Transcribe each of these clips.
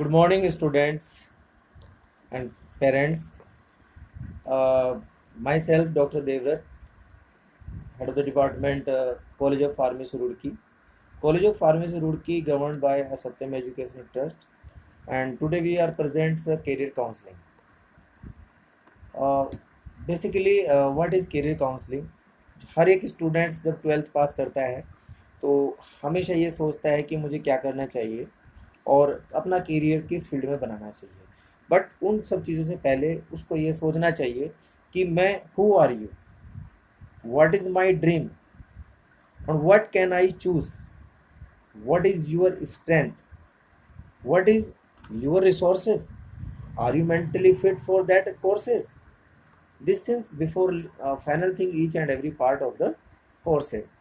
Good morning, students and parents. Myself, Dr. Devrat, head of the department, College of Pharmacy, Roorkee. College of Pharmacy, Roorkee, governed by Satyam Educational Trust, and today we are presents career counseling. Uh, Basically, what is career counseling? हर एक students जब 12th पास करता है तो हमेशा ये सोचता है कि मुझे क्या करना चाहिए और अपना करियर किस फील्ड में बनाना चाहिए। बट उन सब चीज़ों से पहले उसको ये सोचना चाहिए कि मैं who are you, what is my dream और what can I choose, what is your strength, what is your resources, are you mentally fit for that courses. This things before final thing each and every part of the courses.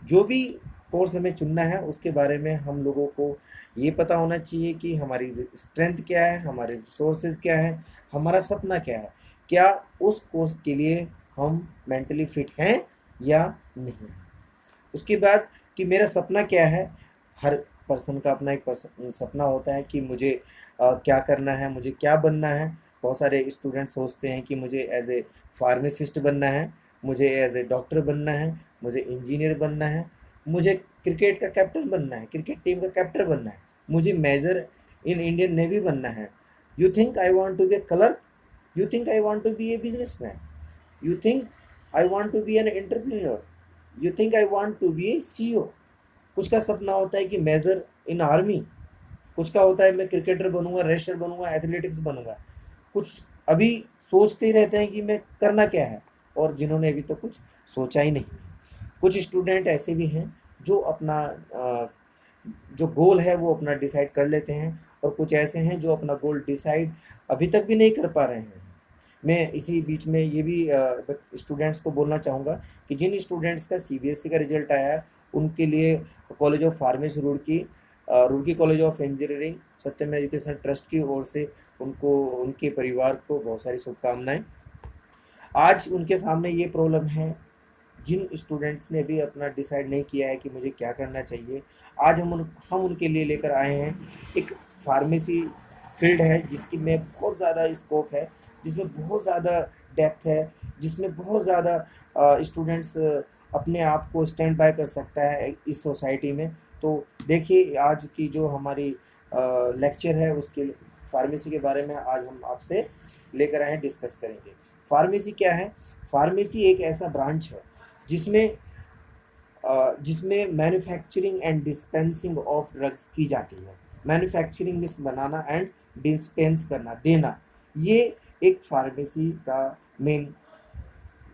जो भी course हमें चुनना है उसके बारे में हम लोगों को ये पता होना चाहिए कि हमारी स्ट्रेंथ क्या है, हमारे रिसोर्सेज क्या है, हमारा सपना क्या है, क्या उस कोर्स के लिए हम मेंटली फिट हैं या नहीं। उसके बाद कि मेरा सपना क्या है। हर पर्सन का अपना एक सपना होता है कि मुझे क्या करना है, मुझे क्या बनना है। बहुत सारे स्टूडेंट सोचते हैं कि मुझे एज ए फार्मासिस्ट बनना है, मुझे एज ए डॉक्टर बनना है, मुझे इंजीनियर बनना है, मुझे क्रिकेट का कैप्टन बनना है, क्रिकेट टीम का कैप्टन बनना है, मुझे मेजर इन इंडियन नेवी बनना है। You think I want to be a clerk, you think I want to be a businessman, you think I want to be an entrepreneur, you think I want to be a CEO। कुछ का सपना होता है कि measure in army, कुछ का होता है मैं क्रिकेटर बनूंगा, रेसलर बनूंगा, एथलेटिक्स बनूंगा। कुछ अभी सोचते ही रहते हैं कि मैं करना क्या है, और जिन्होंने अभी तो कुछ सोचा ही नहीं। कुछ स्टूडेंट ऐसे भी हैं जो अपना जो गोल है वो अपना डिसाइड कर लेते हैं, और कुछ ऐसे हैं जो अपना गोल डिसाइड अभी तक भी नहीं कर पा रहे हैं। मैं इसी बीच में ये भी स्टूडेंट्स को बोलना चाहूँगा कि जिन स्टूडेंट्स का CBSE का रिजल्ट आया है उनके लिए college of pharmacy Roorkee, Roorkee college of engineering, Satyam education trust की ओर से उनको, उनके परिवार को बहुत सारी शुभकामनाएं। आज उनके सामने ये प्रॉब्लम है, जिन स्टूडेंट्स ने भी अपना डिसाइड नहीं किया है कि मुझे क्या करना चाहिए। आज हम उनके लिए लेकर आए हैं एक फार्मेसी फील्ड है जिसकी में बहुत ज़्यादा स्कोप है, जिसमें बहुत ज़्यादा डेप्थ है, जिसमें बहुत ज़्यादा स्टूडेंट्स अपने आप को स्टैंड बाय कर सकता है इस सोसाइटी में। तो देखिए आज की जो हमारी लेक्चर है उसके फार्मेसी के बारे में आज हम आपसे लेकर आए हैं, डिस्कस करेंगे। फार्मेसी क्या है? फार्मेसी एक ऐसा ब्रांच है जिसमें जिसमें manufacturing and dispensing of drugs की जाती है। Manufacturing means banana and dispense करना, देना। ये एक फार्मेसी का मेन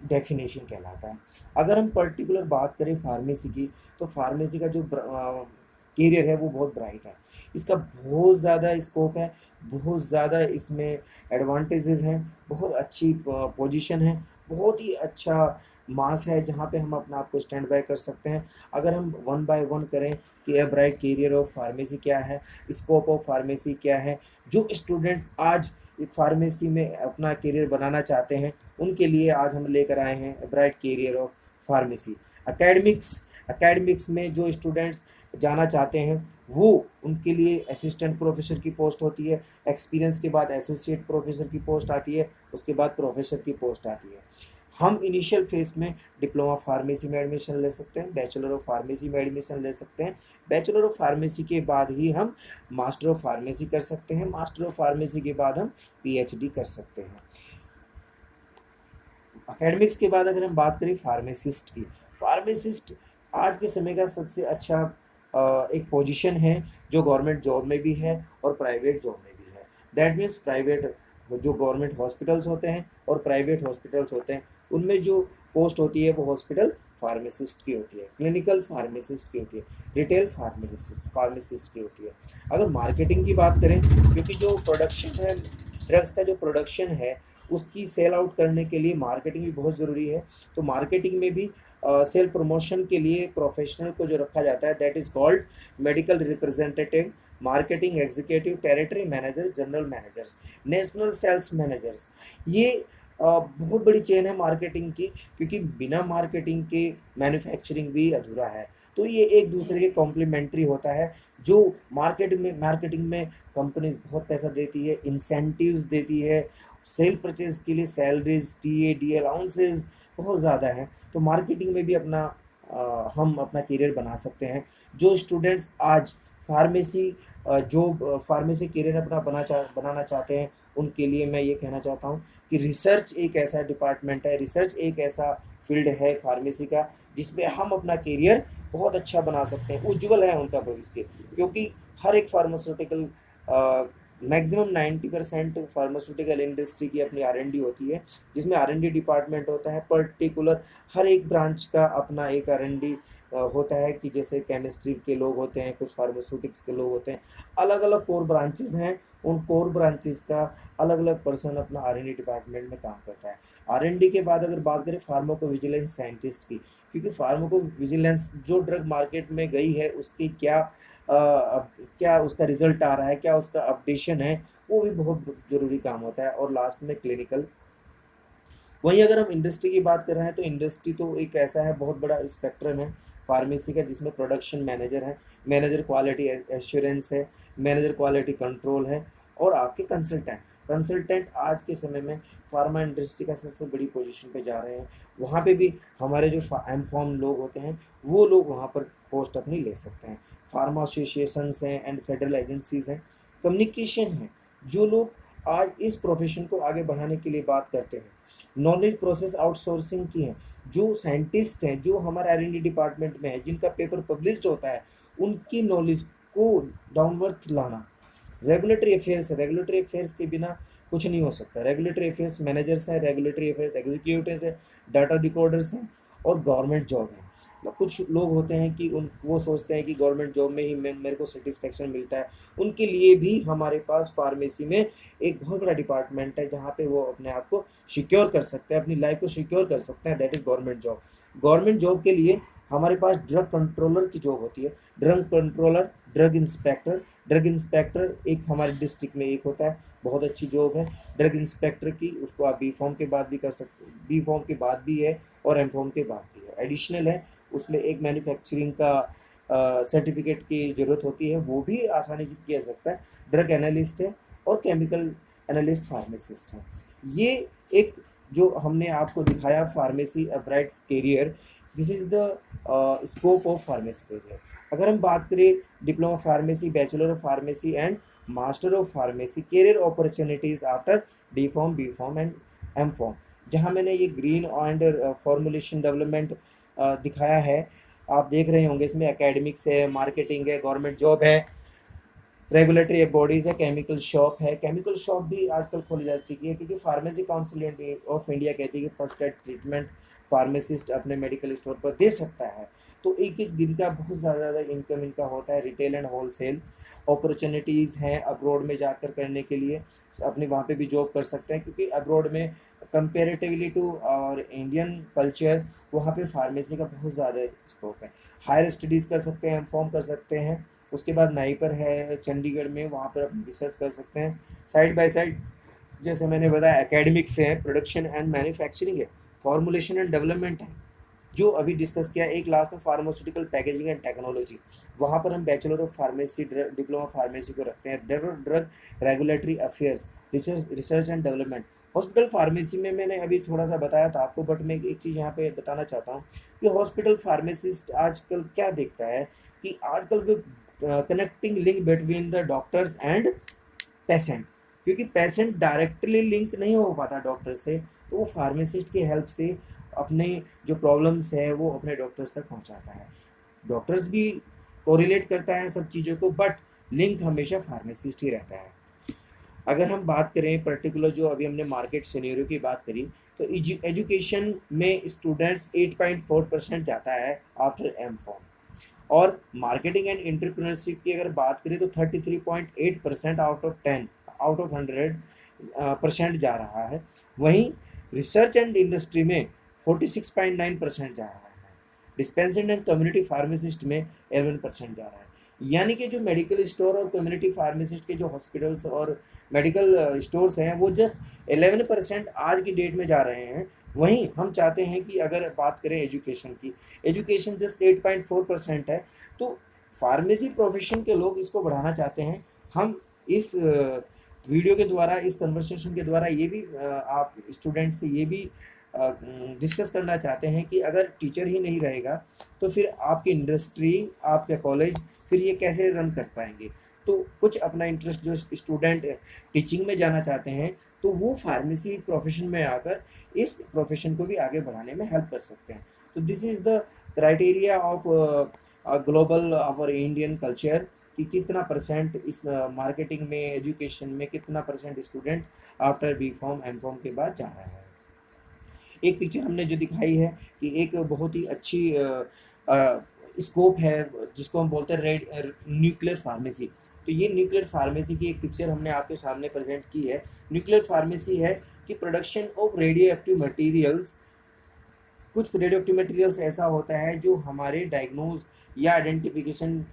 डेफिनेशन कहलाता है। अगर हम पर्टिकुलर बात करें फार्मेसी की, तो फार्मेसी का जो कैरियर है वो बहुत ब्राइट है। इसका बहुत ज़्यादा स्कोप है, बहुत ज़्यादा इसमें एडवांटेजेस हैं, बहुत अच्छी पोजीशन है, बहुत ही अच्छा मास है जहाँ पे हम अपना आप को स्टैंड बाय कर सकते हैं। अगर हम वन बाय वन करें कि a bright carrier of pharmacy क्या है, स्कोप ऑफ फार्मेसी क्या है, जो स्टूडेंट्स आज फार्मेसी में अपना करियर बनाना चाहते हैं उनके लिए आज हम लेकर आए हैं bright carrier of pharmacy. Academics, academics में जो स्टूडेंट्स जाना चाहते हैं वो उनके लिए असिस्टेंट प्रोफेसर की पोस्ट होती है, एक्सपीरियंस के बाद एसोसिएट प्रोफेसर की पोस्ट आती है, उसके बाद प्रोफेसर की पोस्ट आती है। हम इनिशियल फेज में डिप्लोमा फार्मेसी में एडमिशन ले सकते हैं, बैचलर ऑफ फार्मेसी में एडमिशन ले सकते हैं। बैचलर ऑफ फार्मेसी के बाद ही हम मास्टर ऑफ फार्मेसी कर सकते हैं, मास्टर ऑफ फार्मेसी के बाद हम PhD कर सकते हैं। एकेडमिक्स के बाद अगर हम बात करें फार्मासिस्ट की, फार्मासिस्ट आज के समय का सबसे अच्छा एक पोजीशन है जो गवर्नमेंट जॉब में भी है और प्राइवेट जॉब में भी है। दैट मीन्स प्राइवेट जो गवर्नमेंट हॉस्पिटल्स होते हैं और प्राइवेट हॉस्पिटल्स होते हैं उनमें जो पोस्ट होती है वो हॉस्पिटल फार्मासिस्ट की होती है, क्लिनिकल फार्मासिस्ट की होती है, रिटेल फार्मासिस्ट की होती है। अगर मार्केटिंग की बात करें, क्योंकि जो प्रोडक्शन है ड्रग्स का, जो प्रोडक्शन है उसकी सेल आउट करने के लिए मार्केटिंग भी बहुत ज़रूरी है। तो मार्केटिंग में भी सेल प्रमोशन के लिए प्रोफेशनल को जो रखा जाता है that is called medical representative, marketing executive, territory managers, general managers, national sales managers. ये बहुत बड़ी चेन है मार्केटिंग की, क्योंकि बिना मार्केटिंग के मैन्युफैक्चरिंग भी अधूरा है। तो ये एक दूसरे के कॉम्प्लीमेंट्री होता है। जो मार्केटिंग में कंपनीज बहुत पैसा देती है, इंसेंटिव्स देती है, सेल परचेज के लिए सैलरीज, टी अलाउंसेस बहुत ज़्यादा है। तो मार्केटिंग में भी हम अपना करियर बना सकते हैं। जो स्टूडेंट्स आज फार्मेसी फार्मेसी करियर अपना बनाना चाहते हैं, उनके लिए मैं ये कहना चाहता हूँ कि रिसर्च एक ऐसा डिपार्टमेंट है, रिसर्च एक ऐसा फील्ड है फार्मेसी का, जिसमें हम अपना करियर बहुत अच्छा बना सकते हैं। उज्जवल है उनका भविष्य, क्योंकि हर एक फार्मास्यूटिकल मैक्सिमम 90% फार्मास्यूटिकल इंडस्ट्री की अपनी R&D होती है, जिसमें R&D डिपार्टमेंट होता है। पर्टिकुलर हर एक ब्रांच का अपना एक R&D होता है, कि जैसे केमिस्ट्री के लोग होते हैं, कुछ फार्मास्यूटिक्स के लोग होते हैं, अलग अलग कोर ब्रांचेस हैं। उन कोर ब्रांचेस का अलग अलग पर्सन अपना R&D डिपार्टमेंट में काम करता है। R&D के बाद अगर बात करें फार्माकोविजिलेंस साइंटिस्ट की, क्योंकि फार्माकोविजिलेंस जो ड्रग मार्केट में गई है उसकी क्या उसका रिजल्ट आ रहा है, क्या उसका अपडेशन है, वो भी बहुत ज़रूरी काम होता है। और लास्ट में क्लिनिकल। वहीं अगर हम इंडस्ट्री की बात कर रहे हैं, तो इंडस्ट्री तो एक ऐसा है, बहुत बड़ा स्पेक्ट्रम है फार्मेसी का, जिसमें प्रोडक्शन मैनेजर है, मैनेजर क्वालिटी एश्योरेंस है, मैनेजर क्वालिटी कंट्रोल है, और आपके कंसल्टेंट आज के समय में फार्मा इंडस्ट्री का सबसे बड़ी पोजीशन पे जा रहे हैं। वहाँ पे भी हमारे जो एम.फॉर्म लोग होते हैं, वो लोग वहाँ पर पोस्ट अपनी ले सकते हैं। फार्मा एसोसिएशंस हैं एंड फेडरल एजेंसीज हैं, कम्युनिकेशन है, जो लोग आज इस प्रोफेशन को आगे बढ़ाने के लिए बात करते हैं। नॉलेज प्रोसेस आउटसोर्सिंग की है, जो साइंटिस्ट हैं, जो हमारे R&D डिपार्टमेंट में है, जिनका पेपर पब्लिश्ड होता है, उनकी नॉलेज को डाउनवर्थ लाना। रेगुलेटरी अफेयर्स के बिना कुछ नहीं हो सकता। रेगुलेटरी अफेयर्स मैनेजर्स हैं, रेगुलेटरी अफेयर्स एग्जीक्यूटिव्स हैं, डाटा डिकोडर्स हैं, और गवर्नमेंट जॉब है। कुछ लोग होते हैं कि वो सोचते हैं कि गवर्नमेंट जॉब में ही मेरे को सेटिस्फेक्शन मिलता है। उनके लिए भी हमारे पास फार्मेसी में एक बहुत बड़ा डिपार्टमेंट है, जहाँ पे वो अपने आप को सिक्योर कर सकते हैं, अपनी लाइफ को सिक्योर कर सकते हैं, that is government job. Government job के लिए हमारे पास ड्रग कंट्रोलर की जॉब होती है, ड्रग कंट्रोलर, ड्रग इंस्पेक्टर एक हमारे डिस्ट्रिक्ट में एक होता है, बहुत अच्छी जॉब है ड्रग इंस्पेक्टर की। उसको आप B.Pharm के बाद भी कर सकते, B.Pharm के बाद भी है और M.Pharm के बाद भी है, एडिशनल है। उसमें एक मैन्युफैक्चरिंग का सर्टिफिकेट की ज़रूरत होती है, वो भी आसानी से किया जा सकता है। ड्रग एनालिस्ट है और केमिकल एनालिस्ट फार्मासिस्ट है। ये एक जो हमने आपको दिखाया pharmacy a bright career, this is the scope of pharmacy career. अगर हम बात करें diploma pharmacy, bachelor of pharmacy and master of pharmacy career opportunities after D.Pharm, B.Pharm and M.Pharm, जहाँ मैंने ये ग्रीन एंड फॉर्मुलेशन डेवलपमेंट दिखाया है, आप देख रहे होंगे। इसमें एकेडमिक्स है, मार्केटिंग है, गवर्नमेंट जॉब है, रेगुलेटरी बॉडीज़ है, केमिकल शॉप है। केमिकल शॉप भी आजकल खोली जाती है, क्योंकि फार्मेसी काउंसिल ऑफ इंडिया कहती है कि फर्स्ट एड ट्रीटमेंट फार्मासिस्ट अपने मेडिकल स्टोर पर दे सकता है। तो एक एक दिन का बहुत ज़्यादा इनकम इनका होता है। रिटेल एंड होलसेल अपॉर्चुनिटीज़ हैं अब्रॉड में जाकर करने के लिए, अपने वहाँ पे भी जॉब कर सकते हैं, क्योंकि अब्रॉड में कंपेरेटिवली टू और इंडियन कल्चर, वहाँ पे फार्मेसी का बहुत ज़्यादा स्कोप है। हायर स्टडीज़ कर सकते हैं, M.Pharm कर सकते हैं, उसके बाद नाइपर है चंडीगढ़ में, वहाँ पर अपनी रिसर्च कर सकते हैं। साइड बाय साइड जैसे मैंने बताया एकेडमिक्स है, प्रोडक्शन एंड मैन्युफैक्चरिंग है, फॉर्मुलेशन एंड डेवलपमेंट है, जो अभी डिस्कस किया। एक लास्ट में फार्मास्यूटिकल पैकेजिंग एंड टेक्नोलॉजी, वहाँ पर हम bachelor of pharmacy, diploma pharmacy को रखते हैं। Drug regulatory affairs, research and development. Hospital pharmacy में मैंने अभी थोड़ा सा बताया था आपको, बट मैं एक चीज़ यहाँ पे बताना चाहता हूँ कि हॉस्पिटल फार्मेसिस्ट आजकल क्या देखता है कि आजकल वो connecting link between the doctors and patient, क्योंकि पेशेंट डायरेक्टली लिंक नहीं हो पाता डॉक्टर से, तो वो फार्मासिस्ट की हेल्प से अपने जो प्रॉब्लम्स है वो अपने डॉक्टर्स तक पहुंचाता है। डॉक्टर्स भी कोरिलेट करता है सब चीज़ों को, बट लिंक हमेशा फार्मासिस्ट ही रहता है। अगर हम बात करें पर्टिकुलर, जो अभी हमने मार्केट सिनेरियो की बात करी, तो एजुकेशन में स्टूडेंट्स 8.4% जाता है आफ्टर M.Pharm, और मार्केटिंग एंड एंटरप्रेन्योरशिप की अगर बात करें तो 33.8% आउट ऑफ 100% जा रहा है। वहीं रिसर्च एंड इंडस्ट्री में 46.9% जा रहा है। डिस्पेंसरी एंड कम्युनिटी फार्मासिस्ट में 11% जा रहा है। यानी कि जो मेडिकल स्टोर और कम्युनिटी फार्मासिस्ट के जो हॉस्पिटल्स और मेडिकल स्टोर्स हैं, वो जस्ट 11% आज की डेट में जा रहे हैं। वहीं हम चाहते हैं कि अगर बात करें एजुकेशन की, एजुकेशन जस्ट 8.4% है, तो फार्मेसी प्रोफेशन के लोग इसको बढ़ाना चाहते हैं। हम इस वीडियो के द्वारा, इस कन्वर्सेशन के द्वारा ये भी आप स्टूडेंट से ये भी डिस्कस करना चाहते हैं कि अगर टीचर ही नहीं रहेगा तो फिर आपकी इंडस्ट्री, आपके कॉलेज फिर ये कैसे रन कर पाएंगे। तो कुछ अपना इंटरेस्ट जो स्टूडेंट टीचिंग में जाना चाहते हैं तो वो फार्मेसी प्रोफेशन में आकर इस प्रोफेशन को भी आगे बढ़ाने में हेल्प कर सकते हैं। तो this is the criteria of global our Indian culture कि कितना परसेंट इस मार्केटिंग में, एजुकेशन में कितना percent student after B pharm M pharm के बाद जा रहा है। एक पिक्चर हमने जो दिखाई है कि एक बहुत ही अच्छी स्कोप है जिसको हम बोलते हैं रेड न्यूक्लियर फार्मेसी। तो ये न्यूक्लियर फार्मेसी की एक पिक्चर हमने आपके सामने प्रेजेंट की है। न्यूक्लियर फार्मेसी है कि production of radio active materials. कुछ रेडियो एक्टिव मटीरियल्स ऐसा होता है जो हमारे डायग्नोज या आइडेंटिफिकेशन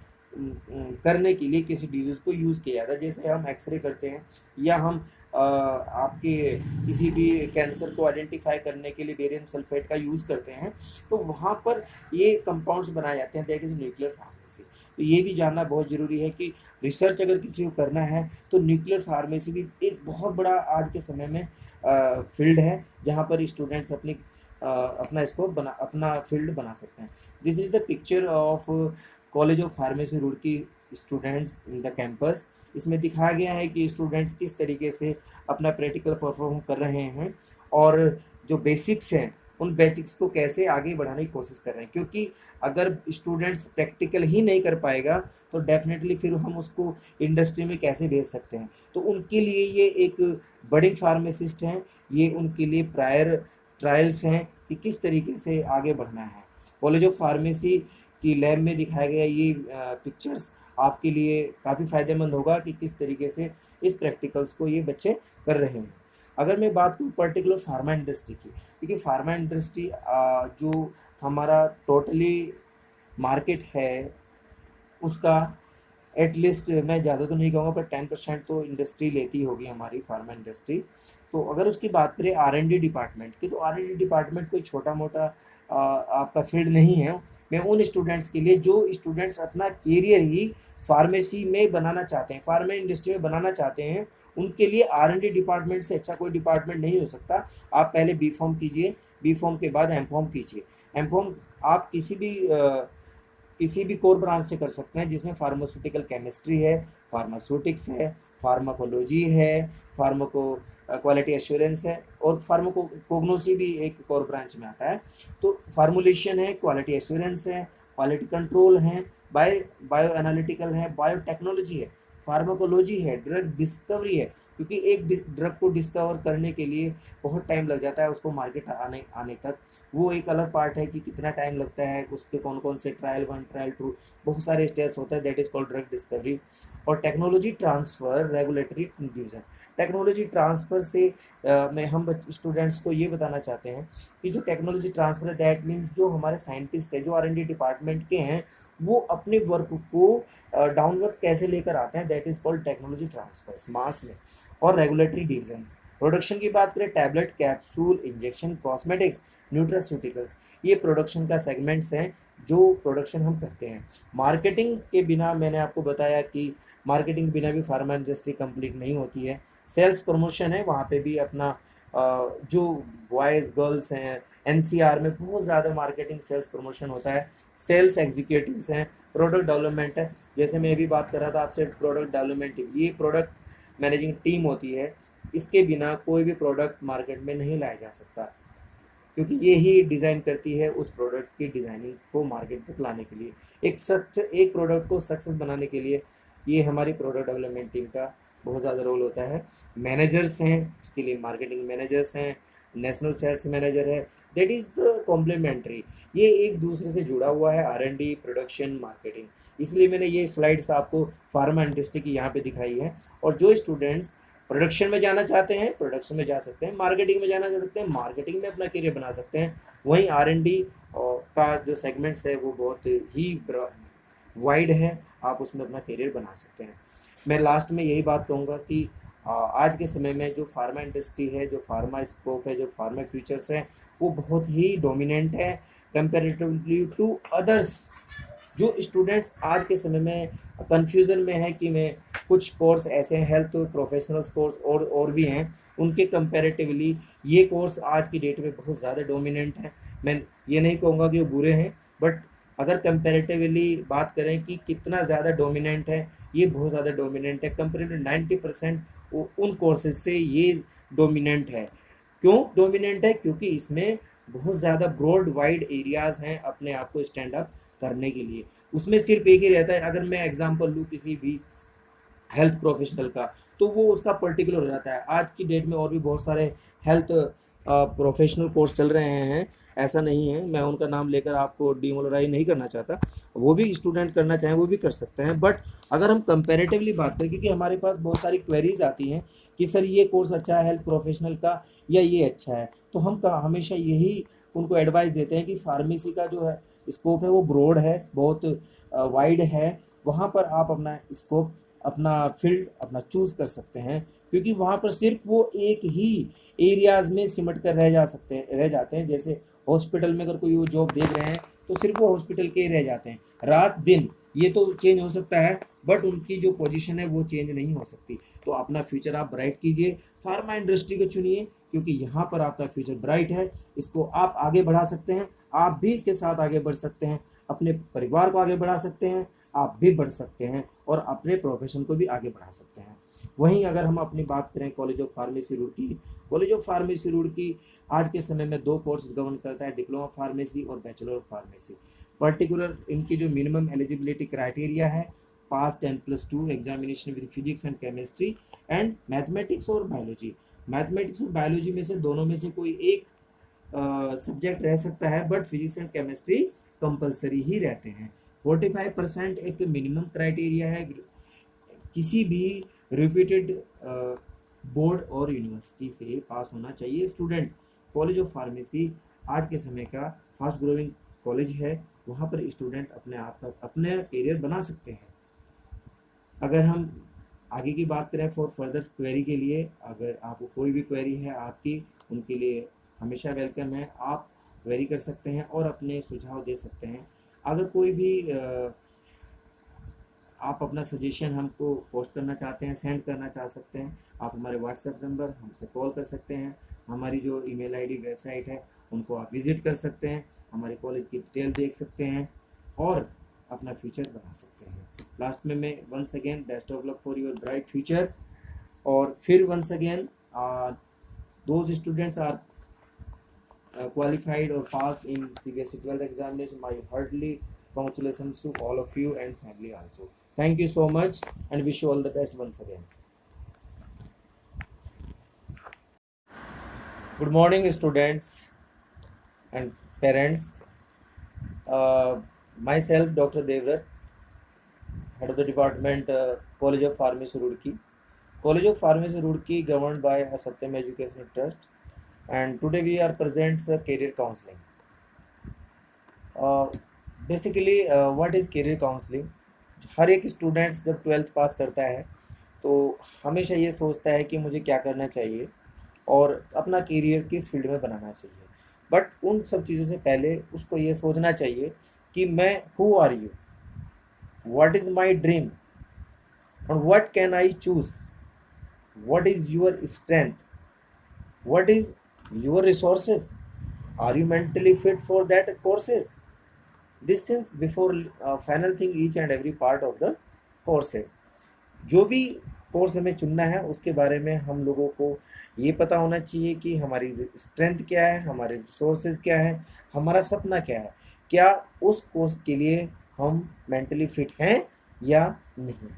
करने के लिए किसी डिजीज़ को यूज़ किया जाता है। जैसे हम एक्सरे करते हैं या हम आपके किसी भी कैंसर को आइडेंटिफाई करने के लिए बेरियम सल्फेट का यूज़ करते हैं, तो वहाँ पर ये कंपाउंड्स बनाए जाते हैं, दैट इज़ न्यूक्लियर फार्मेसी। तो ये भी जानना बहुत ज़रूरी है कि रिसर्च अगर किसी को करना है तो न्यूक्लियर फार्मेसी भी एक बहुत बड़ा आज के समय में फील्ड है जहाँ पर स्टूडेंट्स अपना स्कोप बना, अपना फील्ड बना सकते हैं। This is the picture of college of pharmacy Roorkee students in the campus. इसमें दिखाया गया है कि स्टूडेंट्स किस तरीके से अपना प्रैक्टिकल परफॉर्म कर रहे हैं और जो बेसिक्स हैं उन बेसिक्स को कैसे आगे बढ़ाने की कोशिश कर रहे हैं, क्योंकि अगर स्टूडेंट्स प्रैक्टिकल ही नहीं कर पाएगा तो डेफिनेटली फिर हम उसको इंडस्ट्री में कैसे भेज सकते हैं। तो उनके लिए ये एक बडिंग फार्मासिस्ट हैं, ये उनके लिए प्रायर ट्रायल्स हैं कि किस तरीके से आगे बढ़ना है। कॉलेज ऑफ फार्मेसी की लैब में दिखाया गया ये पिक्चर्स आपके लिए काफ़ी फ़ायदेमंद होगा कि किस तरीके से इस प्रैक्टिकल्स को ये बच्चे कर रहे हैं। अगर मैं बात करूँ पर्टिकुलर फार्मा इंडस्ट्री की, क्योंकि फार्मा इंडस्ट्री जो हमारा टोटली मार्केट है उसका एटलीस्ट मैं ज़्यादा तो नहीं कहूँगा पर 10% तो इंडस्ट्री लेती होगी हमारी फार्मा इंडस्ट्री। तो अगर उसकी बात करें R&D डिपार्टमेंट की, तो R&D डिपार्टमेंट कोई छोटा मोटा आपका फील्ड नहीं है। मैं उन स्टूडेंट्स के लिए जो स्टूडेंट्स अपना कैरियर ही फार्मेसी में बनाना चाहते हैं, फार्मा इंडस्ट्री में बनाना चाहते हैं, उनके लिए R&D डिपार्टमेंट से अच्छा कोई डिपार्टमेंट नहीं हो सकता। आप पहले बी फॉर्म कीजिए, बी फॉर्म के बाद एम फॉर्म कीजिए। एम फॉर्म आप किसी भी कोर ब्रांच से कर सकते हैं जिसमें फार्मास्यूटिकल केमिस्ट्री है, फार्मास्यूटिक्स है, फार्माकोलॉजी है, फार्माको क्वालिटी एश्योरेंस है और फार्माकोग्नोसी भी एक कोर ब्रांच में आता है। तो फार्मुलेशन है, क्वालिटी एश्योरेंस है, क्वालिटी कंट्रोल है, बायो एनालिटिकल है, बायोटेक्नोलॉजी है, फार्माकोलॉजी है, ड्रग डिस्कवरी है, क्योंकि एक ड्रग को डिस्कवर करने के लिए बहुत टाइम लग जाता है उसको मार्केट आने तक। वो एक अलग पार्ट है कि कितना टाइम लगता है, उस पर कौन कौन से ट्रायल 1 ट्रायल 2 बहुत सारे स्टेप्स होता है, that is called drug discovery. और technology transfer, regulatory division. Technology transfer से मैं हम स्टूडेंट्स को ये बताना चाहते हैं कि जो टेक्नोलॉजी ट्रांसफ़र है दैट मीन्स जो हमारे साइंटिस्ट हैं, जो R&D डिपार्टमेंट के हैं, वो अपने वर्क को डाउनवर्ड कैसे लेकर आते हैं, that is called technology transfers मास में। और रेगुलेटरी डिवीजन्स, प्रोडक्शन की बात करें, tablet, capsule, injection, cosmetics, nutraceuticals, ये प्रोडक्शन का सेगमेंट्स हैं जो प्रोडक्शन हम करते हैं। मार्केटिंग के बिना, मैंने आपको बताया कि मार्केटिंग बिना भी फार्मा इंडस्ट्री कंप्लीट नहीं होती है। सेल्स प्रमोशन है, वहाँ पे भी अपना जो बॉयज़ गर्ल्स हैं, NCR में बहुत ज़्यादा मार्केटिंग सेल्स प्रमोशन होता है। सेल्स एग्जीक्यूटिव्स हैं, प्रोडक्ट डेवलपमेंट है, जैसे मैं अभी बात कर रहा था आपसे प्रोडक्ट डेवलपमेंट टीम, ये प्रोडक्ट मैनेजिंग टीम होती है। इसके बिना कोई भी प्रोडक्ट मार्केट में नहीं लाया जा सकता, क्योंकि ये ही डिज़ाइन करती है उस प्रोडक्ट की डिज़ाइनिंग को मार्केट तक लाने के लिए। एक प्रोडक्ट को सक्सेस बनाने के लिए ये हमारी प्रोडक्ट डेवलपमेंट टीम का बहुत ज़्यादा रोल होता है। मैनेजर्स हैं, उसके लिए मार्केटिंग मैनेजर्स हैं, नेशनल सेल्स मैनेजर है, दैट इज़ द कॉम्प्लीमेंट्री। ये एक दूसरे से जुड़ा हुआ है, R&D, प्रोडक्शन, मार्केटिंग। इसलिए मैंने ये स्लाइड्स आपको फार्मा इंडस्ट्री की यहाँ पे दिखाई है। और जो स्टूडेंट्स प्रोडक्शन में जाना चाहते हैं प्रोडक्शन में जा सकते हैं, मार्केटिंग में जाना चाह सकते हैं मार्केटिंग में अपना करियर बना सकते हैं। वहीं R&D का जो सेगमेंट्स है वो बहुत ही वाइड है, आप उसमें अपना करियर बना सकते हैं। मैं लास्ट में यही बात कहूँगा कि आज के समय में जो फार्मा इंडस्ट्री है, जो फार्मा स्कोप है, जो फार्मा फ्यूचर्स हैं, वो बहुत ही डोमिनेंट है कंपैरेटिवली टू अदर्स। जो स्टूडेंट्स आज के समय में कन्फ्यूज़न में है कि मैं कुछ कोर्स ऐसे हैं, हेल्थ प्रोफेशनल्स कोर्स और भी हैं, उनके कंपैरेटिवली ये कोर्स आज की डेट में बहुत ज़्यादा डोमिनेंट है। मैं ये नहीं कहूँगा कि वो बुरे हैं, बट अगर कंपैरेटिवली बात करें कि कितना ज़्यादा डोमिनेंट है, ये बहुत ज़्यादा डोमिनेंट है। कंपेरेटिव 90% उन कोर्सेज से ये डोमिनेंट है। क्यों डोमिनेंट है? क्योंकि इसमें बहुत ज़्यादा ब्रॉड वाइड एरियाज़ हैं अपने आप को स्टैंड अप करने के लिए। उसमें सिर्फ एक ही रहता है। अगर मैं एग्जांपल लूँ किसी भी हेल्थ प्रोफेशनल का, तो वो उसका पर्टिकुलर हो जाता है। आज की डेट में और भी बहुत सारे हेल्थ प्रोफेशनल कोर्स चल रहे हैं, ऐसा नहीं है। मैं उनका नाम लेकर आपको डिमोरलाइज नहीं करना चाहता, वो भी स्टूडेंट करना चाहें वो भी कर सकते हैं। बट अगर हम कंपैरेटिवली बात करें, क्योंकि हमारे पास बहुत सारी क्वेरीज आती हैं कि सर ये कोर्स अच्छा है हेल्थ प्रोफेशनल का या ये अच्छा है, तो हम हमेशा यही उनको एडवाइस देते हैं कि फार्मेसी का जो है स्कोप है वो ब्रॉड है, बहुत वाइड है। वहाँ पर आप अपना स्कोप, अपना फील्ड अपना चूज़ कर सकते हैं, क्योंकि वहाँ पर सिर्फ वो एक ही एरियाज़ में सिमट कर रह जाते हैं। जैसे हॉस्पिटल में अगर कोई वो जॉब देख रहे हैं, तो सिर्फ वो हॉस्पिटल के ही रह जाते हैं। रात दिन ये तो चेंज हो सकता है, बट उनकी जो पोजीशन है वो चेंज नहीं हो सकती। तो अपना फ्यूचर आप ब्राइट कीजिए, फार्मा इंडस्ट्री को चुनिए, क्योंकि यहाँ पर आपका फ्यूचर ब्राइट है। इसको आप आगे बढ़ा सकते हैं, आप भी इसके साथ आगे बढ़ सकते हैं, अपने परिवार को आगे बढ़ा सकते हैं, आप भी बढ़ सकते हैं और अपने प्रोफेशन को भी आगे बढ़ा सकते हैं। वहीं अगर हम अपनी बात करें college of pharmacy Roorkee, college of pharmacy Roorkee आज के समय में दो कोर्स गवर्न करता है, डिप्लोमा फार्मेसी और बैचलर ऑफ फार्मेसी। पर्टिकुलर इनकी जो मिनिमम एलिजिबिलिटी क्राइटेरिया है, पास 10+2 examination with physics and chemistry and mathematics और बायोलॉजी। मैथमेटिक्स और बायोलॉजी में से दोनों में से कोई एक सब्जेक्ट रह सकता है, but physics and chemistry compulsory ही रहते हैं। 45% एक मिनिमम क्राइटेरिया है। किसी भी रिपीटेड बोर्ड और यूनिवर्सिटी से पास होना चाहिए स्टूडेंट। कॉलेज ऑफ फार्मेसी आज के समय का फास्ट ग्रोइंग कॉलेज है, वहाँ पर स्टूडेंट अपने आप का अपने करियर बना सकते हैं। अगर हम आगे की बात करें फॉर फर्दर क्वेरी के लिए, अगर आपको कोई भी क्वेरी है आपकी, उनके लिए हमेशा वेलकम है। आप क्वेरी कर सकते हैं और अपने सुझाव दे सकते हैं। अगर कोई भी आप अपना सजेशन हमको पोस्ट करना चाहते हैं, सेंड करना चाह सकते हैं, आप हमारे व्हाट्सएप नंबर हमसे कॉल कर सकते हैं। हमारी जो ईमेल आईडी वेबसाइट है उनको आप विज़िट कर सकते हैं, हमारे कॉलेज की डिटेल देख सकते हैं और अपना फ्यूचर बना सकते हैं। लास्ट में मैं once again best of luck for your bright future. और फिर once again those students are qualified or passed in CBSE 12th examination, my heartily congratulations to all of you and family also. Thank you so much and wish you all the best once again. Good morning students and parents. Myself Dr. Devrat, head of the department, College of Pharmacy Roorkee. College of Pharmacy Roorkee governed by a Satyam Educational Trust, and today we are presents career counseling. Basically what is career counselling? हर एक students जब 12th पास करता है, तो हमेशा ये सोचता है कि मुझे क्या करना चाहिए और अपना करियर किस फील्ड में बनाना चाहिए। बट उन सब चीज़ों से पहले उसको ये सोचना चाहिए कि मैं who are you, what is my dream और what can I choose, what is your strength, what is your resources, are you mentally fit for that courses. These things before final thing each and every part of the courses। जो भी course हमें चुनना है उसके बारे में हम लोगों को ये पता होना चाहिए कि हमारी स्ट्रेंथ क्या है, हमारे रिसोर्सेज क्या है, हमारा सपना क्या है, क्या उस कोर्स के लिए हम मेंटली फिट हैं या नहीं।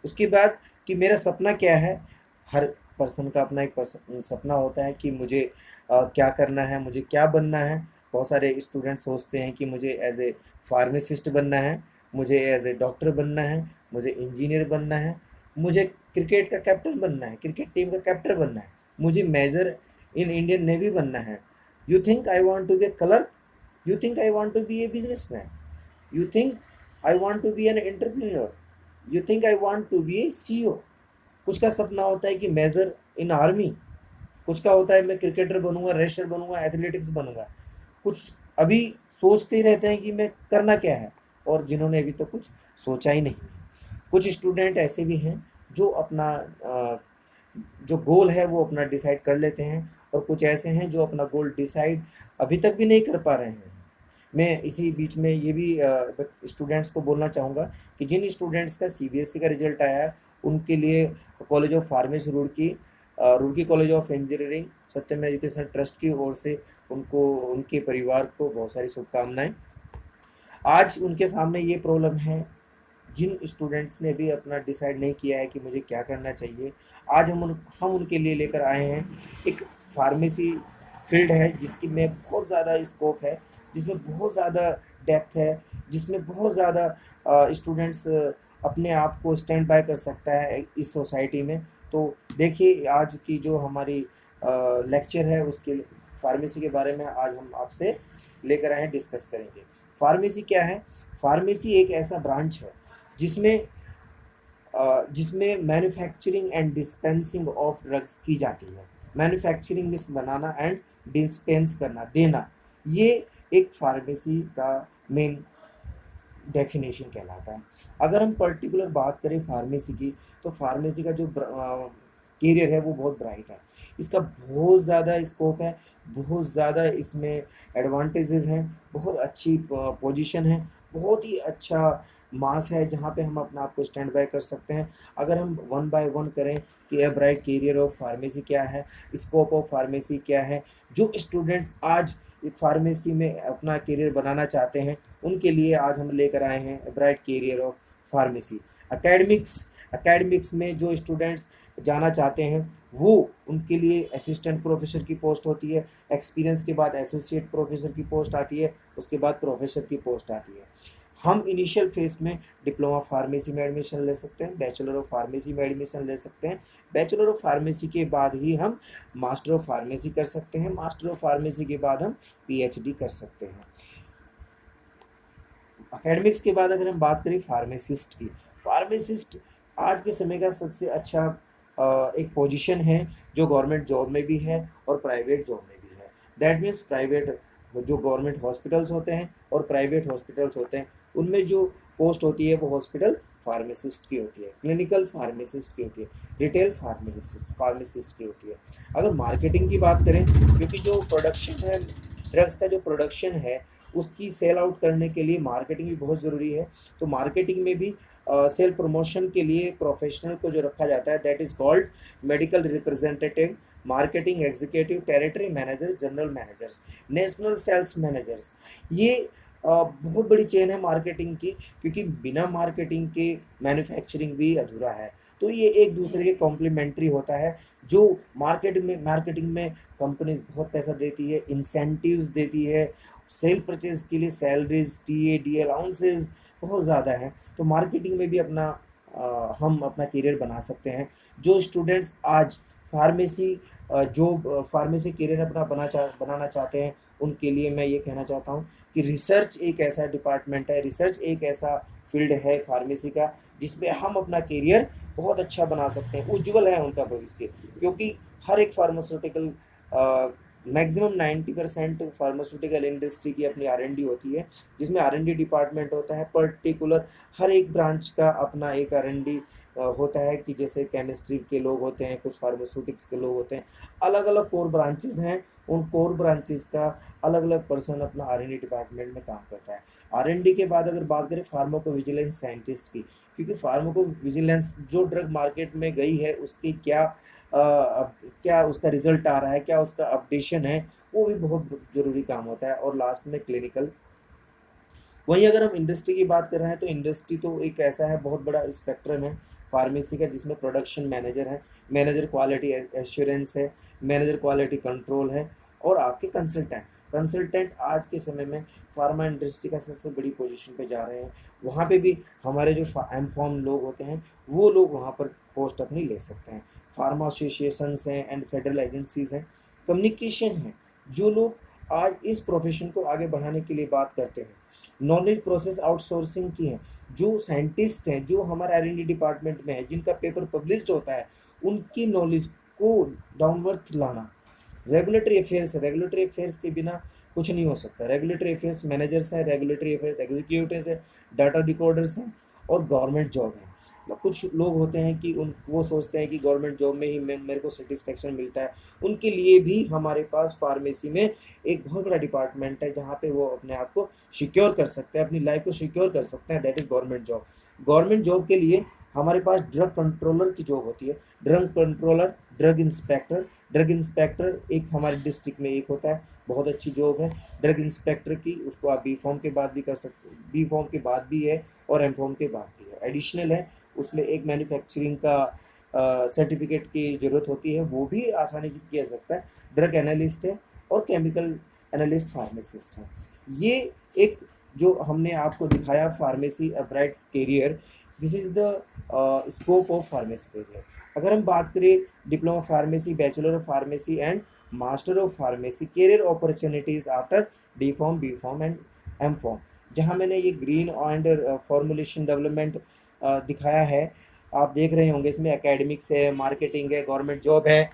उसके बाद कि मेरा सपना क्या है। हर पर्सन का अपना एक सपना होता है कि मुझे क्या करना है, मुझे क्या बनना है। बहुत सारे स्टूडेंट सोचते हैं कि मुझे एज ए फार्मासिस्ट बनना है, मुझे एज ए डॉक्टर बनना है, मुझे इंजीनियर बनना है, मुझे क्रिकेट का कैप्टन बनना है, क्रिकेट टीम का कैप्टन बनना है, मुझे मेजर इन इंडियन नेवी बनना है। You think I want to be a clerk, you think I want to be a businessman, you think I want to be an entrepreneur, you think I want to be a CEO। कुछ का सपना होता है कि measure in army, कुछ का होता है मैं क्रिकेटर बनूंगा, रेसलर बनूंगा, एथलेटिक्स बनूंगा। कुछ अभी सोचते ही रहते हैं कि मैं करना क्या है, और जिन्होंने अभी तक कुछ सोचा ही नहीं। कुछ स्टूडेंट ऐसे भी हैं जो अपना जो गोल है वो अपना डिसाइड कर लेते हैं, और कुछ ऐसे हैं जो अपना गोल डिसाइड अभी तक भी नहीं कर पा रहे हैं। मैं इसी बीच में ये भी स्टूडेंट्स को बोलना चाहूँगा कि जिन स्टूडेंट्स का सीबीएसई का रिजल्ट आया है, उनके लिए college of pharmacy Roorkee, Roorkee college of engineering, Satyam education trust की ओर से उनको, उनके परिवार को बहुत सारी शुभकामनाएं। आज उनके सामने ये प्रॉब्लम है, जिन स्टूडेंट्स ने भी अपना डिसाइड नहीं किया है कि मुझे क्या करना चाहिए, आज हम उनके लिए लेकर आए हैं एक फार्मेसी फील्ड है जिसकी में बहुत ज़्यादा स्कोप है, जिसमें बहुत ज़्यादा डेप्थ है, जिसमें बहुत ज़्यादा स्टूडेंट्स अपने आप को स्टैंड बाय कर सकता है इस सोसाइटी में। तो देखिए आज की जो हमारी लेक्चर है उसके फार्मेसी के बारे में आज हम आपसे लेकर आए हैं, डिस्कस करेंगे। फार्मेसी क्या है? फार्मेसी एक ऐसा ब्रांच है जिसमें जिसमें manufacturing and dispensing of drugs की जाती है। Manufacturing means banana and dispense करना, देना, ये एक फार्मेसी का मेन डेफिनेशन कहलाता है। अगर हम पर्टिकुलर बात करें फार्मेसी की, तो फार्मेसी का जो कैरियर है वो बहुत ब्राइट है। इसका बहुत ज़्यादा स्कोप है, बहुत ज़्यादा इसमें एडवांटेजेस हैं, बहुत अच्छी पोजीशन है, बहुत ही अच्छा मास है जहाँ पे हम अपना आप को स्टैंड बाय कर सकते हैं। अगर हम वन बाय वन करें कि a bright carrier of pharmacy क्या है, स्कोप ऑफ फार्मेसी क्या है, जो स्टूडेंट्स आज फार्मेसी में अपना करियर बनाना चाहते हैं उनके लिए आज हम लेकर आए हैं bright career of pharmacy. Academics में जो स्टूडेंट्स जाना चाहते हैं वो उनके लिए असिस्टेंट प्रोफेसर की पोस्ट होती है, एक्सपीरियंस के बाद एसोसिएट प्रोफेसर की पोस्ट आती है, उसके बाद प्रोफेसर की पोस्ट आती है। हम इनिशियल फेज में डिप्लोमा फार्मेसी में एडमिशन ले सकते हैं, बैचलर ऑफ फार्मेसी में एडमिशन ले सकते हैं, बैचलर ऑफ फार्मेसी के बाद ही हम मास्टर ऑफ फार्मेसी कर सकते हैं, मास्टर ऑफ फार्मेसी के बाद हम पीएचडी कर सकते हैं। एकेडमिक्स के बाद अगर हम बात करें फार्मासिस्ट की, फार्मासिस्ट आज के समय का सबसे अच्छा एक पोजीशन है जो गवर्नमेंट जॉब में भी है और प्राइवेट जॉब में भी है। दैट मीन्स प्राइवेट जो गवर्नमेंट हॉस्पिटल्स होते हैं और प्राइवेट हॉस्पिटल्स होते हैं उनमें जो पोस्ट होती है वो हॉस्पिटल फार्मासिस्ट की होती है, क्लिनिकल फार्मासिस्ट की होती है, रिटेल फार्मासिस्ट की होती है। अगर मार्केटिंग की बात करें, क्योंकि जो प्रोडक्शन है ड्रग्स का, जो प्रोडक्शन है उसकी सेल आउट करने के लिए मार्केटिंग भी बहुत ज़रूरी है। तो मार्केटिंग में भी सेल प्रमोशन के लिए प्रोफेशनल को जो रखा जाता है that is called medical representative, marketing executive, territory managers, general managers, national sales managers. ये बहुत बड़ी चेन है मार्केटिंग की, क्योंकि बिना मार्केटिंग के मैन्युफैक्चरिंग भी अधूरा है। तो ये एक दूसरे के कॉम्प्लीमेंट्री होता है। जो मार्केटिंग में कंपनीज बहुत पैसा देती है, इंसेंटिव्स देती है, सेल परचेज के लिए सैलरीज, टीए डी अलाउंसेज बहुत ज़्यादा है। तो मार्केटिंग में भी हम अपना करियर बना सकते हैं। जो स्टूडेंट्स आज फार्मेसी जो फार्मेसी करियर अपना बनाना चाहते हैं उनके लिए मैं ये कहना चाहता हूँ कि रिसर्च एक ऐसा डिपार्टमेंट है, रिसर्च एक ऐसा फील्ड है फार्मेसी का जिसमें हम अपना करियर बहुत अच्छा बना सकते हैं, उज्जवल है उनका भविष्य। क्योंकि हर एक फार्मास्यूटिकल मैक्सिमम 90% फार्मास्यूटिकल इंडस्ट्री की अपनी R&D होती है, जिसमें R&D डिपार्टमेंट होता है। पर्टिकुलर हर एक ब्रांच का अपना एक R&D होता है, कि जैसे केमिस्ट्री के लोग होते हैं, कुछ फार्मास्यूटिक्स के लोग होते हैं, अलग अलग कोर ब्रांचेस हैं। उन कोर ब्रांचेस का अलग अलग पर्सन अपना R&D डिपार्टमेंट में काम करता है। R&D के बाद अगर बात करें फार्माकोविजिलेंस साइंटिस्ट की, क्योंकि फार्माकोविजिलेंस जो ड्रग मार्केट में गई है उसकी क्या उसका रिजल्ट आ रहा है, क्या उसका अपडेशन है, वो भी बहुत ज़रूरी काम होता है। और लास्ट में क्लिनिकल। वहीं अगर हम इंडस्ट्री की बात कर रहे हैं तो इंडस्ट्री तो एक ऐसा है, बहुत बड़ा स्पेक्ट्रम है फार्मेसी का, जिसमें प्रोडक्शन मैनेजर है, मैनेजर क्वालिटी एश्योरेंस है, मैनेजर क्वालिटी कंट्रोल है, और आपके कंसल्टेंट आज के समय में फार्मा इंडस्ट्री का सबसे बड़ी पोजीशन पे जा रहे हैं। वहाँ पे भी हमारे जो एम.फॉर्म लोग होते हैं वो लोग वहाँ पर पोस्ट अपनी ले सकते हैं। फार्मा एसोसिएशंस हैं एंड फेडरल एजेंसीज हैं, कम्युनिकेशन है, जो लोग आज इस प्रोफेशन को आगे बढ़ाने के लिए बात करते हैं। नॉलेज प्रोसेस आउटसोर्सिंग की है, जो साइंटिस्ट हैं, जो हमारे R&D डिपार्टमेंट में है, जिनका पेपर पब्लिश्ड होता है, उनकी नॉलेज को डाउनवर्थ लाना। रेगुलेटरी अफेयर्स के बिना कुछ नहीं हो सकता। रेगुलेटरी अफेयर्स मैनेजर्स हैं, रेगुलेटरी अफेयर्स एग्जीक्यूटिव्स हैं, डाटा रिकॉर्डर्स हैं, और गवर्नमेंट जॉब है। मतलब कुछ लोग होते हैं कि उन वो सोचते हैं कि गवर्नमेंट जॉब में ही मेरे को सेटिस्फेक्शन मिलता है। उनके लिए भी हमारे पास फार्मेसी में एक बहुत बड़ा डिपार्टमेंट है जहाँ पे वो अपने आप को सिक्योर कर सकते हैं, अपनी लाइफ को सिक्योर कर सकते हैं, that is government job. Government job के लिए हमारे पास ड्रग कंट्रोलर की जॉब होती है। Drug controller, drug inspector. Drug inspector एक हमारे डिस्ट्रिक्ट में एक होता है, बहुत अच्छी जॉब है ड्रग इंस्पेक्टर की। उसको आप बी फॉर्म के बाद भी कर सकते, बी फॉर्म के बाद भी है और एम फॉर्म के बाद भी है। एडिशनल है, उसमें एक मैन्युफैक्चरिंग का सर्टिफिकेट की ज़रूरत होती है, वो भी आसानी से किया जा सकता है। ड्रग एनालिस्ट है और केमिकल एनालिस्ट फार्मासिस्ट है। ये एक जो हमने आपको दिखाया pharmacy a bright career, this is the scope of pharmacy career. अगर हम बात करें diploma pharmacy, bachelor of pharmacy and master of pharmacy career opportunities after D pharm, B pharm and M pharm, जहाँ मैंने ये ग्रीन एंड फॉर्मुलेशन डेवलपमेंट दिखाया है, आप देख रहे होंगे इसमें एकेडमिक्स है, मार्केटिंग है, गवर्नमेंट जॉब है,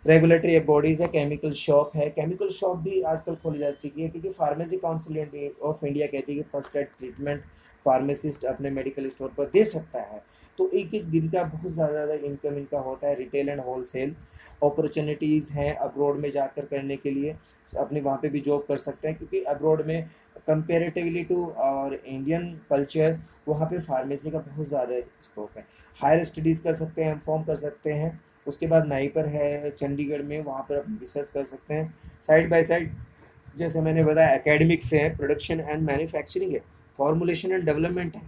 रेगुलेटरी बॉडीज़ है, केमिकल शॉप है। केमिकल शॉप भी आजकल खोली जाती है क्योंकि फार्मेसी काउंसिल ऑफ इंडिया कहती है कि फर्स्ट एड ट्रीटमेंट फार्मासिस्ट अपने मेडिकल स्टोर पर दे सकता है। तो एक एक दिन का बहुत ज़्यादा इनकम इनका होता है। रिटेल एंड होलसेल अपॉर्चुनिटीज़ हैं अब्रॉड में जाकर करने के लिए, अपने वहाँ पे भी जॉब कर सकते हैं क्योंकि अब्रॉड में कंपेरेटिवली टू और इंडियन कल्चर वहाँ पे फार्मेसी का बहुत ज़्यादा स्कोप है। हायर स्टडीज़ कर सकते हैं, एमकॉम कर सकते हैं, उसके बाद नाइपर है चंडीगढ़ में, वहाँ पर आप रिसर्च कर सकते हैं। साइड बाय साइड जैसे मैंने बताया एकेडमिक्स है, प्रोडक्शन एंड मैन्युफैक्चरिंग है, फॉर्मुलेशन एंड डेवलपमेंट है,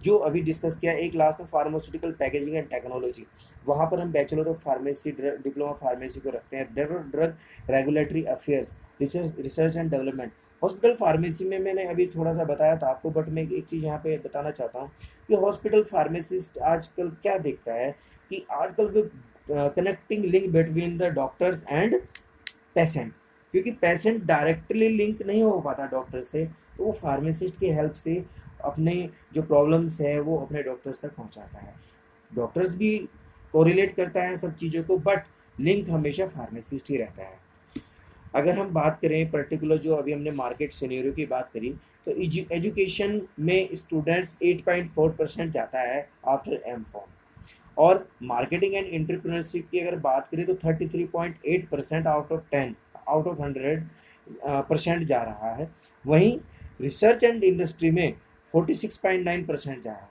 जो अभी डिस्कस किया। एक लास्ट में फार्मास्यूटिकल पैकेजिंग एंड टेक्नोलॉजी, वहाँ पर हम bachelor of pharmacy, diploma pharmacy को रखते हैं। Drug regulatory affairs, research and development. Hospital pharmacy में मैंने अभी थोड़ा सा बताया था आपको, बट मैं एक चीज़ यहाँ पे बताना चाहता हूँ कि हॉस्पिटल फार्मासिस्ट आजकल क्या देखता है कि आजकल वो connecting link between the doctors and patient, क्योंकि पेशेंट डायरेक्टली लिंक नहीं हो पाता डॉक्टर से, तो वो फार्मासिस्ट की हेल्प से अपने जो प्रॉब्लम्स है वो अपने डॉक्टर्स तक पहुंचाता है। डॉक्टर्स भी कोरिलेट करता है सब चीज़ों को, बट लिंक हमेशा फार्मासिस्ट ही रहता है। अगर हम बात करें पर्टिकुलर जो अभी हमने मार्केट सिनेरियो की बात करी, तो एजुकेशन में स्टूडेंट्स 8.4% जाता है आफ्टर एम फॉर्म, और मार्केटिंग एंड एंटरप्रेन्योरशिप की अगर बात करें तो 33.8% आउट ऑफ 100% जा रहा है। वहीं रिसर्च एंड इंडस्ट्री में 46.9% जा रहा है।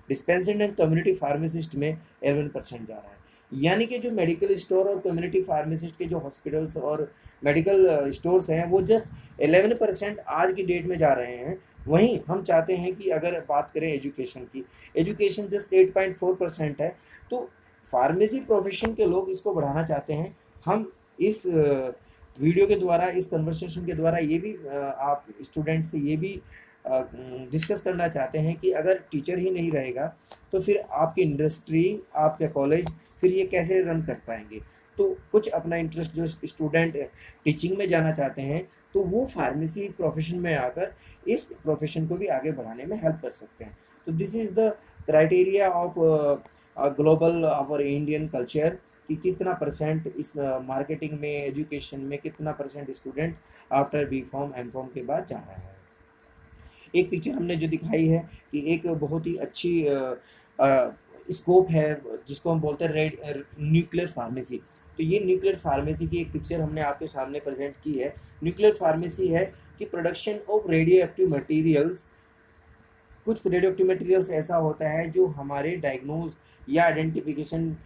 डिस्पेंसरी एंड कम्युनिटी फार्मासिस्ट में 11% जा रहा है। यानी कि जो मेडिकल स्टोर और कम्युनिटी फार्मासिस्ट के जो हॉस्पिटल्स और मेडिकल स्टोर्स हैं वो जस्ट 11% आज की डेट में जा रहे हैं। वहीं हम चाहते हैं कि अगर बात करें एजुकेशन की, एजुकेशन जस्ट 8.4% है, तो फार्मेसी प्रोफेशन के लोग इसको बढ़ाना चाहते हैं। हम इस वीडियो के द्वारा, इस कन्वर्सेशन के द्वारा ये भी आप स्टूडेंट से ये भी डिस्कस करना चाहते हैं कि अगर टीचर ही नहीं रहेगा तो फिर आपकी इंडस्ट्री, आपके कॉलेज फिर ये कैसे रन कर पाएंगे। तो कुछ अपना इंटरेस्ट जो स्टूडेंट टीचिंग में जाना चाहते हैं तो वो फार्मेसी प्रोफेशन में आकर इस प्रोफेशन को भी आगे बढ़ाने में हेल्प कर सकते हैं। तो this is the criteria of global our Indian culture कि कितना परसेंट इस मार्केटिंग में, एजुकेशन में कितना percent student after B pharm M pharm के बाद जा रहा है। एक पिक्चर हमने जो दिखाई है कि एक बहुत ही अच्छी स्कोप है जिसको हम बोलते हैं रेड न्यूक्लियर फार्मेसी। तो ये न्यूक्लियर फार्मेसी की एक पिक्चर हमने आपके सामने प्रेजेंट की है। न्यूक्लियर फार्मेसी है कि production of radio active materials. कुछ रेडियो एक्टिव मटीरियल्स ऐसा होता है जो हमारे डायग्नोज या आइडेंटिफिकेशन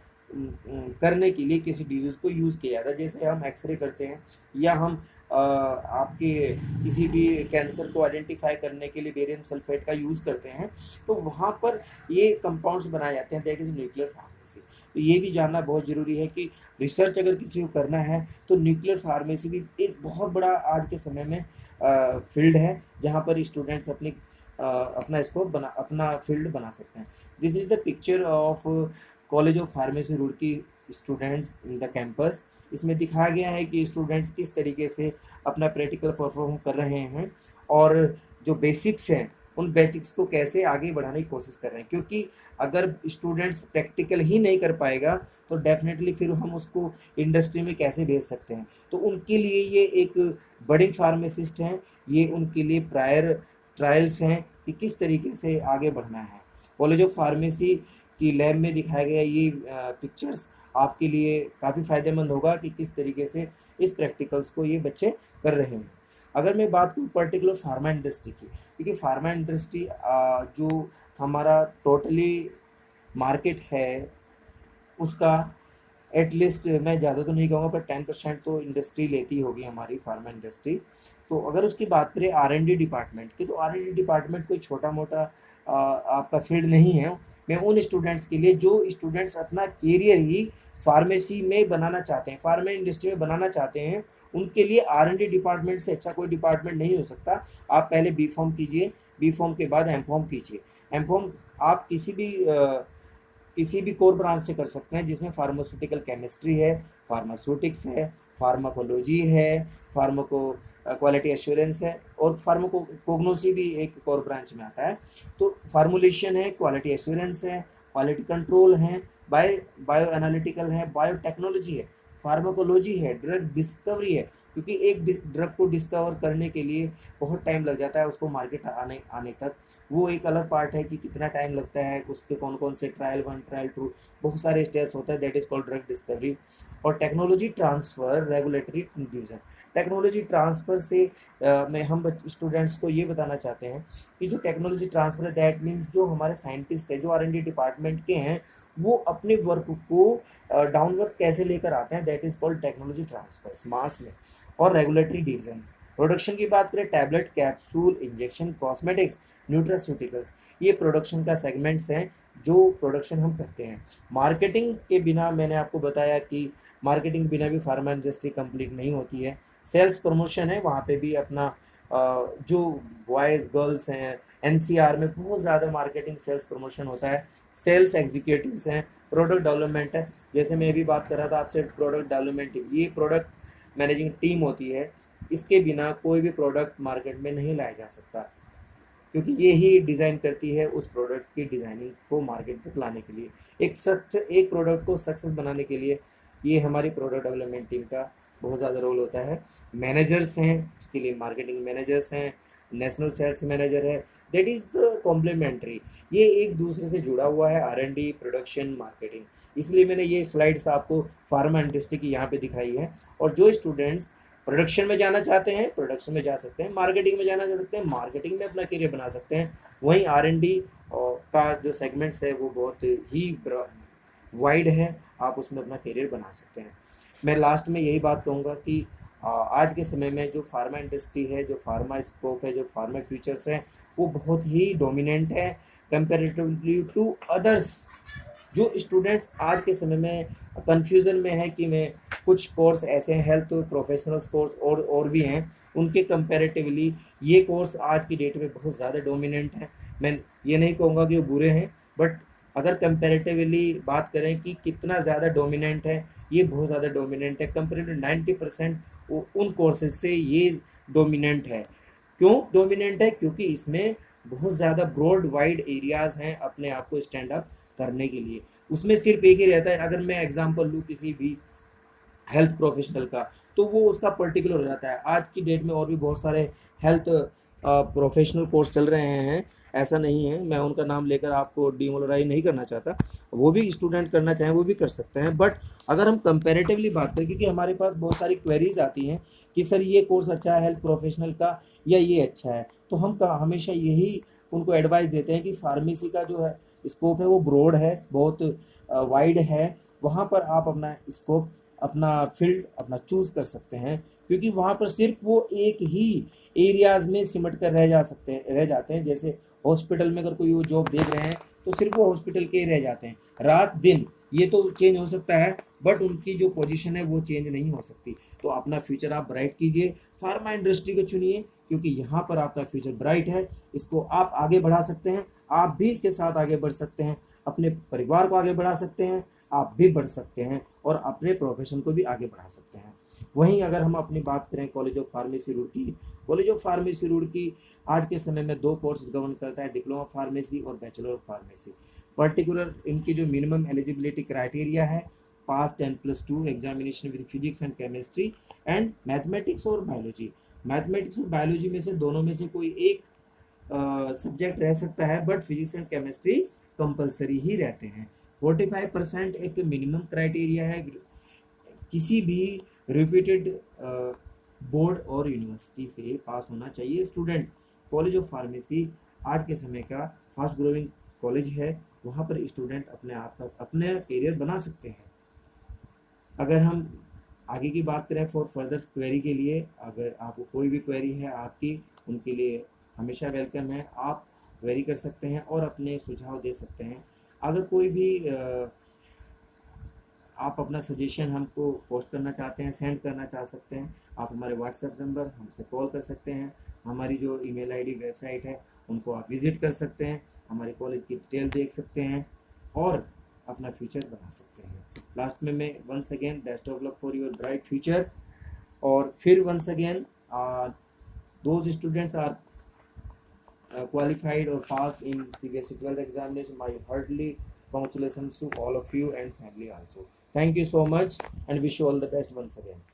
करने के लिए किसी डिजीज़ को यूज़ किया जाता है। जैसे हम एक्सरे करते हैं या हम आपके किसी भी कैंसर को आइडेंटिफाई करने के लिए बेरियम सल्फेट का यूज़ करते हैं, तो वहाँ पर ये कंपाउंड्स बनाए जाते हैं, दैट इज़ न्यूक्लियर फार्मेसी। तो ये भी जानना बहुत ज़रूरी है कि रिसर्च अगर किसी को करना है तो न्यूक्लियर फार्मेसी भी एक बहुत बड़ा आज के समय में फील्ड है जहाँ पर स्टूडेंट्स अपना स्कोप बना, अपना फील्ड बना सकते हैं। This is the picture of college of pharmacy Roorkee students in the campus. इसमें दिखाया गया है कि स्टूडेंट्स किस तरीके से अपना प्रैक्टिकल परफॉर्म कर रहे हैं और जो बेसिक्स हैं उन बेसिक्स को कैसे आगे बढ़ाने की कोशिश कर रहे हैं, क्योंकि अगर स्टूडेंट्स प्रैक्टिकल ही नहीं कर पाएगा तो डेफिनेटली फिर हम उसको इंडस्ट्री में कैसे भेज सकते हैं। तो उनके लिए ये एक बडिंग फार्मासिस्ट हैं, ये उनके लिए प्रायर ट्रायल्स हैं कि किस तरीके से आगे बढ़ना है। कॉलेज ऑफ फार्मेसी की लैब में दिखाया गया ये पिक्चर्स आपके लिए काफ़ी फ़ायदेमंद होगा कि किस तरीके से इस प्रैक्टिकल्स को ये बच्चे कर रहे हैं। अगर मैं बात करूँ पर्टिकुलर फार्मा इंडस्ट्री की, क्योंकि फार्मा इंडस्ट्री जो हमारा टोटली मार्केट है उसका एटलीस्ट मैं ज़्यादा तो नहीं कहूँगा पर 10% तो इंडस्ट्री लेती होगी हमारी फार्मा इंडस्ट्री। तो अगर उसकी बात करें R&D डिपार्टमेंट की, तो R&D डिपार्टमेंट कोई छोटा मोटा आपका फील्ड नहीं है। मैं उन स्टूडेंट्स के लिए जो स्टूडेंट्स अपना करियर ही फार्मेसी में बनाना चाहते हैं, फार्मा इंडस्ट्री में बनाना चाहते हैं, उनके लिए R&D डिपार्टमेंट से अच्छा कोई डिपार्टमेंट नहीं हो सकता। आप पहले बी फॉर्म कीजिए, बी फॉर्म के बाद एम फॉर्म कीजिए। एम फॉर्म आप किसी भी कोर ब्रांच से कर सकते हैं जिसमें फार्मास्यूटिकल केमिस्ट्री है, फार्मास्यूटिक्स है, फार्माकोलॉजी है, फार्माको क्वालिटी एश्योरेंस है और फार्माकोग्नोसी भी एक कोर ब्रांच में आता है। तो फार्मुलेशन है, क्वालिटी एश्योरेंस है, क्वालिटी कंट्रोल है, बायो एनालिटिकल है, बायोटेक्नोलॉजी है, फार्माकोलॉजी है, ड्रग डिस्कवरी है, क्योंकि एक ड्रग को डिस्कवर करने के लिए बहुत टाइम लग जाता है उसको मार्केट आने तक। वो एक अलग पार्ट है कि कितना टाइम लगता है, उस पर कौन कौन से ट्रायल 1 ट्रायल 2 बहुत सारे स्टेप्स होता है, that is called drug discovery. और technology transfer regulatory division, technology transfer से में हम स्टूडेंट्स को ये बताना चाहते हैं कि जो टेक्नोलॉजी ट्रांसफ़र है दैट मीन्स जो हमारे साइंटिस्ट हैं, जो R&D डिपार्टमेंट के हैं, वो अपने वर्क को डाउनवर्ड कैसे लेकर आते हैं, that is called technology transfer मास में। और रेगुलेटरी डिवीजन्स, प्रोडक्शन की बात करें, tablet, capsule, injection, cosmetics, nutraceuticals, ये प्रोडक्शन का सेगमेंट्स हैं जो प्रोडक्शन हम करते हैं। मार्केटिंग के बिना मैंने आपको बताया कि मार्केटिंग के बिना भी फार्मा इंडस्ट्री कंप्लीट नहीं होती है। सेल्स प्रमोशन है, वहाँ पे भी अपना जो बॉयज़ गर्ल्स हैं NCR में बहुत ज़्यादा मार्केटिंग सेल्स प्रमोशन होता है। सेल्स एग्जीक्यूटिव्स हैं, प्रोडक्ट डेवलपमेंट है, जैसे मैं भी बात कर रहा था आपसे प्रोडक्ट डेवलपमेंट टीम, ये प्रोडक्ट मैनेजिंग टीम होती है। इसके बिना कोई भी प्रोडक्ट मार्केट में नहीं लाया जा सकता, क्योंकि ये ही डिज़ाइन करती है उस प्रोडक्ट की डिज़ाइनिंग को मार्केट तक लाने के लिए। एक प्रोडक्ट को सक्सेस बनाने के लिए ये हमारी प्रोडक्ट डेवलपमेंट टीम का बहुत ज़्यादा रोल होता है। मैनेजर्स हैं, उसके लिए मार्केटिंग मैनेजर्स हैं, नेशनल सेल्स मैनेजर है, दैट इज़ द कॉम्प्लीमेंट्री। ये एक दूसरे से जुड़ा हुआ है, R&D, प्रोडक्शन, मार्केटिंग। इसलिए मैंने ये स्लाइड्स आपको फार्मा इंडस्ट्री की यहाँ पे दिखाई है। और जो स्टूडेंट्स प्रोडक्शन में जाना चाहते हैं प्रोडक्शन में जा सकते हैं, मार्केटिंग में जाना चाह सकते हैं मार्केटिंग में अपना करियर बना सकते हैं। वहीं R&D का जो सेगमेंट्स है वो बहुत ही वाइड है, आप उसमें अपना करियर बना सकते हैं। मैं लास्ट में यही बात कहूँगा कि आज के समय में जो फार्मा इंडस्ट्री है, जो फार्मा स्कोप है, जो फार्मा फ्यूचर्स हैं, वो बहुत ही डोमिनेंट है कंपैरेटिवली टू अदर्स। जो स्टूडेंट्स आज के समय में कन्फ्यूज़न में है कि मैं कुछ कोर्स ऐसे हैं, हेल्थ प्रोफेशनल्स कोर्स और भी हैं, उनके कंपैरेटिवली ये कोर्स आज की डेट में बहुत ज़्यादा डोमिनेंट है। मैं ये नहीं कहूँगा कि वो बुरे हैं, बट अगर कंपैरेटिवली बात करें कि कितना ज़्यादा डोमिनेंट है, ये बहुत ज़्यादा डोमिनेंट है। कंपैरेटिव 90% उन कोर्सेज से ये डोमिनेंट है। क्यों डोमिनेंट है? क्योंकि इसमें बहुत ज़्यादा ब्रॉड वाइड एरियाज़ हैं अपने आप को स्टैंड अप करने के लिए। उसमें सिर्फ एक ही रहता है, अगर मैं एग्जांपल लूँ किसी भी हेल्थ प्रोफेशनल का, तो वो उसका पर्टिकुलर हो जाता है। आज की डेट में और भी बहुत सारे हेल्थ प्रोफेशनल कोर्स चल रहे हैं, ऐसा नहीं है, मैं उनका नाम लेकर आपको डिमोरलाइज नहीं करना चाहता। वो भी स्टूडेंट करना चाहें वो भी कर सकते हैं, बट अगर हम कंपैरेटिवली बात करें, क्योंकि हमारे पास बहुत सारी क्वेरीज आती हैं कि सर ये कोर्स अच्छा है हेल्थ प्रोफेशनल का या ये अच्छा है, तो हम हमेशा यही उनको एडवाइस देते हैं कि फार्मेसी का जो है स्कोप है वो ब्रॉड है, बहुत वाइड है। वहाँ पर आप अपना स्कोप, अपना फील्ड अपना चूज़ कर सकते हैं, क्योंकि वहाँ पर सिर्फ वो एक ही एरियाज़ में सिमट कर रह जाते हैं। जैसे हॉस्पिटल में अगर कोई वो जॉब देख रहे हैं तो सिर्फ वो हॉस्पिटल के ही रह जाते हैं, रात दिन ये तो चेंज हो सकता है, बट उनकी जो पोजीशन है वो चेंज नहीं हो सकती। तो अपना फ्यूचर आप ब्राइट कीजिए, फार्मा इंडस्ट्री को चुनिए, क्योंकि यहाँ पर आपका फ्यूचर ब्राइट है। इसको आप आगे बढ़ा सकते हैं, आप भी इसके साथ आगे बढ़ सकते हैं, अपने परिवार को आगे बढ़ा सकते हैं, आप भी बढ़ सकते हैं और अपने प्रोफेशन को भी आगे बढ़ा सकते हैं। वहीं अगर हम अपनी बात करें college of pharmacy Roorkee, college of pharmacy Roorkee आज के समय में 2 कोर्स गवर्न करता है, डिप्लोमा फार्मेसी और बैचलर ऑफ फार्मेसी। पर्टिकुलर इनकी जो मिनिमम एलिजिबिलिटी क्राइटेरिया है, पास 10+2 examination with physics and chemistry and mathematics और बायोलॉजी। मैथमेटिक्स और बायोलॉजी में से दोनों में से कोई एक सब्जेक्ट रह सकता है, but physics and chemistry compulsory ही रहते हैं। 45% एक मिनिमम क्राइटेरिया है, किसी भी रिपीटेड बोर्ड और यूनिवर्सिटी से पास होना चाहिए स्टूडेंट। कॉलेज ऑफ फार्मेसी आज के समय का फास्ट ग्रोइंग कॉलेज है, वहाँ पर स्टूडेंट अपने आप का अपने करियर बना सकते हैं। अगर हम आगे की बात करें फॉर फर्दर क्वेरी के लिए, अगर आपको कोई भी क्वेरी है आपकी, उनके लिए हमेशा वेलकम है, आप क्वेरी कर सकते हैं और अपने सुझाव दे सकते हैं। अगर कोई भी आप अपना सजेशन हमको पोस्ट करना चाहते हैं, सेंड करना चाह सकते हैं, आप हमारे व्हाट्सएप नंबर हमसे कॉल कर सकते हैं। हमारी जो ईमेल आईडी वेबसाइट है उनको आप विज़िट कर सकते हैं, हमारे कॉलेज की डिटेल देख सकते हैं और अपना फ्यूचर बना सकते हैं। लास्ट में मैं once again best of luck for your bright future. और फिर once again those students are qualified or passed in CBSE 12th examination, my heartily congratulations to all of you and family also. Thank you so much and wish you all the best once again.